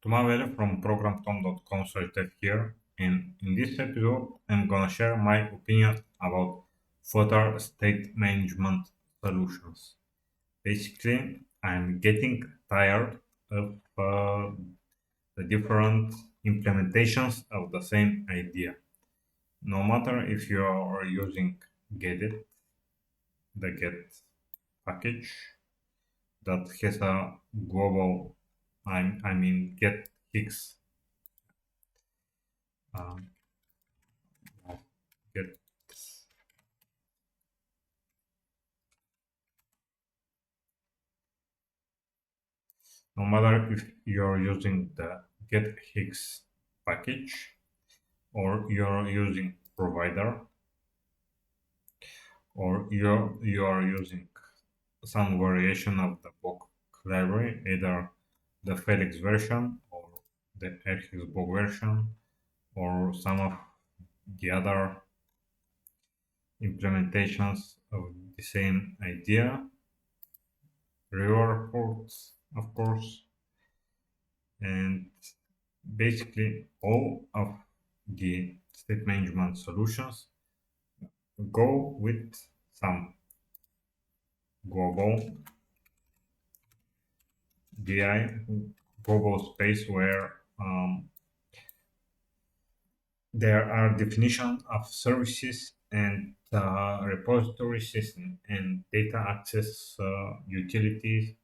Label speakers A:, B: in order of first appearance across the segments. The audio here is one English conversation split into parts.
A: Tumaveli from programtom.com Tech here, and in this episode, I'm gonna share my opinion about Flutter State Management Solutions. Basically, I'm getting tired of the different implementations of the same idea. No matter if you are using Get, the Get package that has a global, I mean Get Hicks. Um, Get No matter if you're using the get Hicks package or you're using provider or you're using some variation of the book library, either the Felix version or the Erhix book version or some of the other implementations of the same idea, review reports, of course, and basically all of the state management solutions go with some global DI, global space where there are definition of services and repository system and data access utilities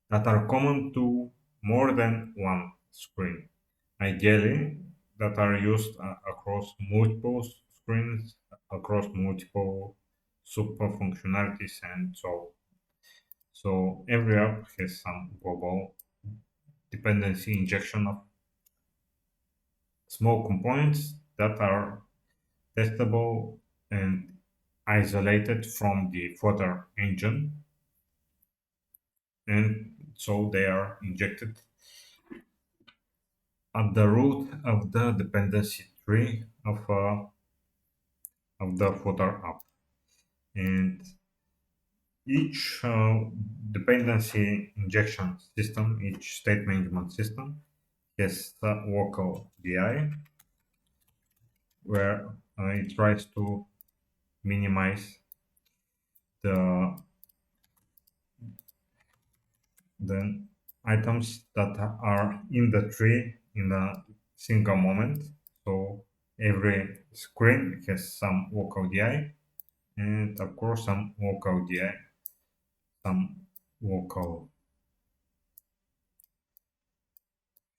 A: that are common to more than one screen. Ideally, that are used across multiple screens, across multiple super functionalities, and so every app has some global dependency injection of small components that are testable and isolated from the Flutter engine, and so they are injected at the root of the dependency tree of the Flutter app. And each dependency injection system, each state management system has a local DI where it tries to minimize the the items that are in the tree in a single moment. So every screen has some local DI and of course some local DI, some local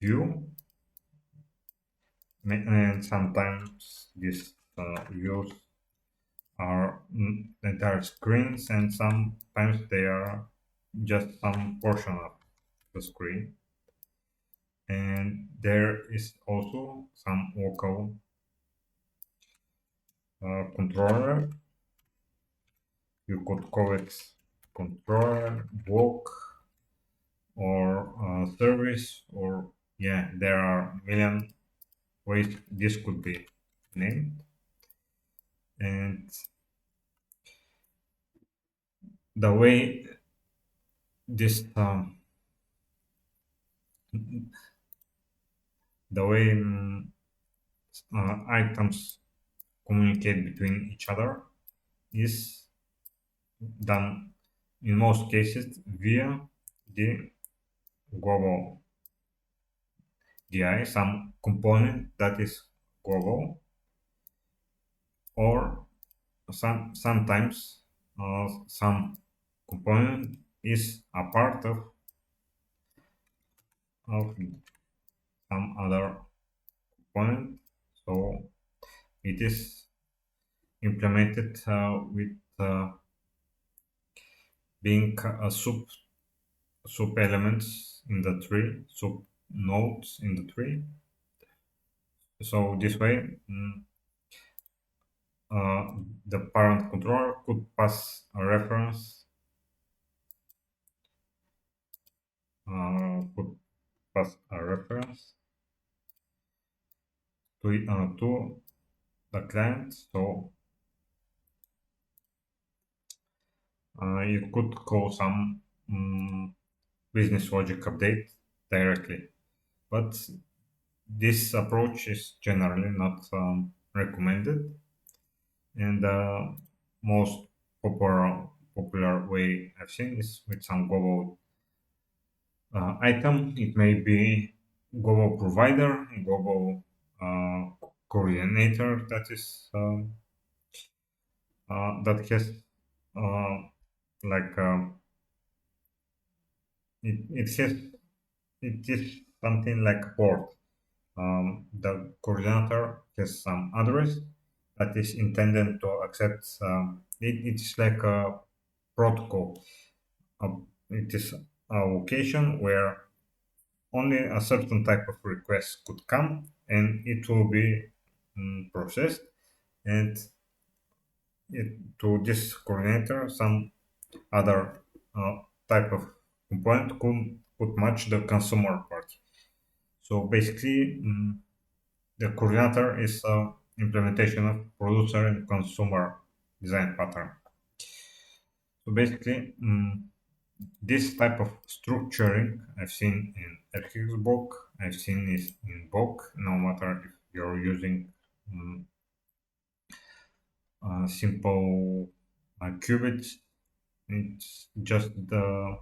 A: view, and sometimes these views are entire screens and sometimes they are just some portion of the screen, and there is also some local controller. You could call it controller block or service, or yeah, there are a million ways this could be named. And the way this the way items communicate between each other is done in most cases via the global DI, some component that is global, or sometimes some component is a part of some other component. So it is implemented with being a sub elements in the tree, sub nodes in the tree. So this way, uh, the parent controller could pass a reference, could pass a reference to the client. So you could call some business logic update directly but this approach is generally not recommended, and the most popular way I've seen is with some global item. It may be global provider, global coordinator that has uh, like it has it is something like port. The coordinator has some address that is intended to accept. It's like a protocol. It is a location where only a certain type of request could come, and it will be processed. And to this coordinator, some other type of component could match the consumer part. So basically, the coordinator is implementation of producer and consumer design pattern. So basically, this type of structuring I've seen in RxBook, I've seen it in book, no matter if you're using um, simple qubits. It's just the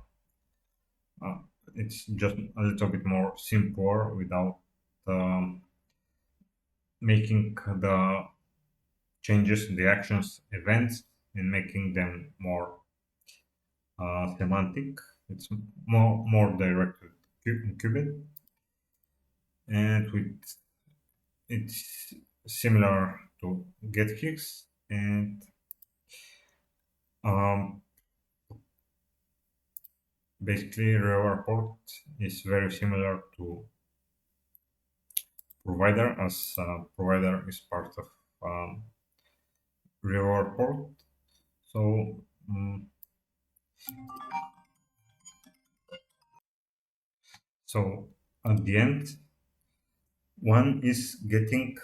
A: uh, it's just a little bit more simpler without um, making the changes, the actions, events, and making them more semantic. It's more directed qubit, and with it's similar to GetHicks, and um, basically River Port is very similar to Provider, as Provider is part of um, River Port. So so at the end, one is getting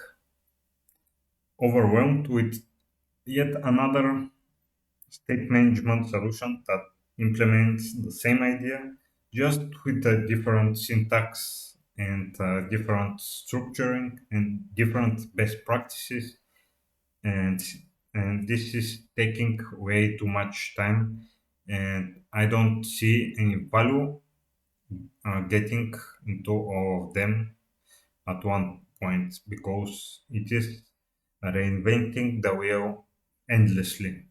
A: overwhelmed with yet another state management solution that implements the same idea, just with a different syntax and different structuring and different best practices. And and this is taking way too much time, and I don't see any value getting into all of them at one point, because it is reinventing the wheel endlessly.